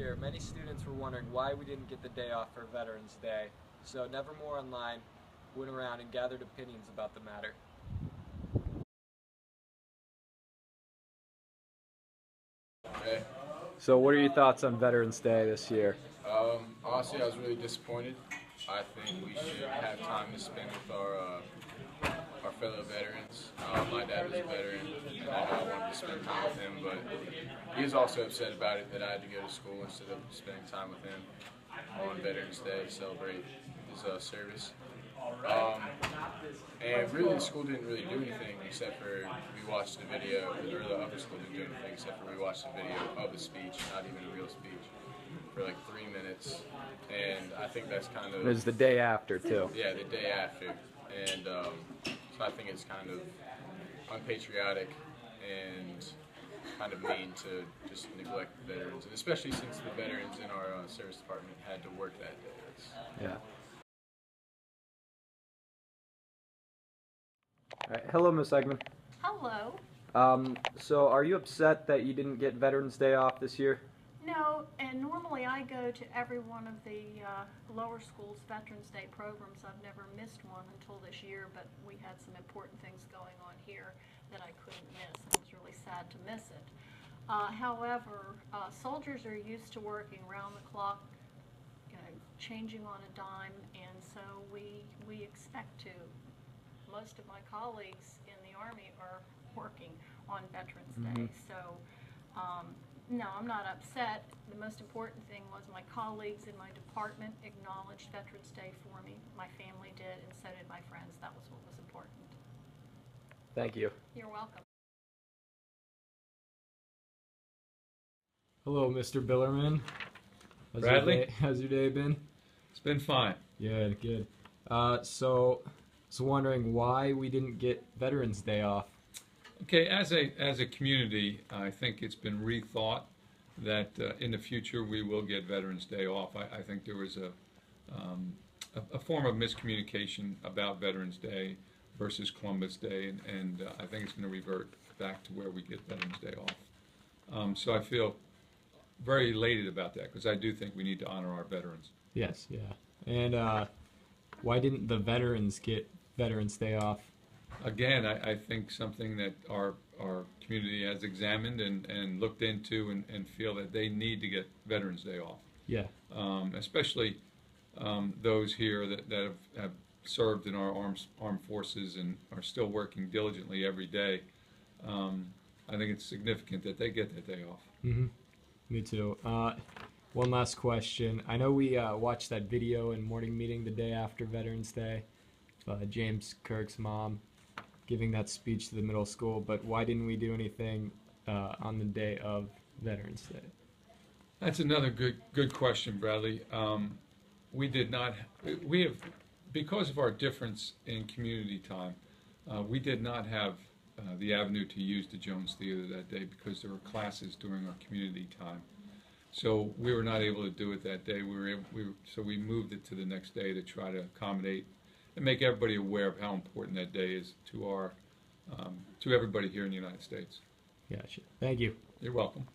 year, many students were wondering why we didn't get the day off for Veterans Day, so Nevermore Online went around and gathered opinions about the matter. Okay. So what are your thoughts on Veterans Day this year? Honestly, I was really disappointed. I think we should have time to spend with our fellow veterans. My dad was a veteran, and I know I wanted to spend time with him, but he was also upset about it that I had to go to school instead of spending time with him on Veterans Day to celebrate his service. And really, the school didn't really do anything except for we watched the video, or the upper school didn't do anything except for we watched the video of the speech, not even a real speech, for like 3 minutes. And I think that's kind of... It was the day after, too. Yeah, the day after. And so I think it's kind of unpatriotic and kind of mean to just neglect the veterans, and especially since the veterans in our service department had to work that day. Yeah. All right. Hello, Ms. Eggman. Hello. So are you upset that you didn't get Veterans Day off this year? No, and normally I go to every one of the lower schools' Veterans Day programs. I've never missed one until this year, but we had some important things going on here that I couldn't miss. I was really sad to miss it. However, soldiers are used to working round the clock, changing on a dime, and so we expect to. Most of my colleagues in the Army are working on Veterans Day, so no, I'm not upset. The most important thing was my colleagues in my department acknowledged Veterans Day for me. My family did, and so did my friends. That was what was important. Thank you. You're welcome. Hello, Mr. Billerman. Bradley? How's your day been? It's been fine. Good, good. So wondering why we didn't get Veterans Day off. Okay, as a community, I think it's been rethought that in the future we will get Veterans Day off. I think there was a form of miscommunication about Veterans Day versus Columbus Day, and I think it's going to revert back to where we get Veterans Day off. So I feel very elated about that because I do think we need to honor our veterans. Yes, yeah. And why didn't the veterans get Veterans Day off? Again, I think something that our community has examined and looked into and feel that they need to get Veterans Day off. Yeah. Especially those here that have served in our armed forces and are still working diligently every day. I think it's significant that they get that day off. Mm-hmm. Me too. One last question. I know we watched that video in morning meeting the day after Veterans Day. James Kirk's mom giving that speech to the middle school, but why didn't we do anything on the day of Veterans Day? That's another good question, Bradley. We did not. We have, because of our difference in community time, we did not have the avenue to use the Jones Theater that day because there were classes during our community time. So we were not able to do it that day. So we moved it to the next day to try to accommodate and make everybody aware of how important that day is to everybody here in the United States. Gotcha. Thank you. You're welcome.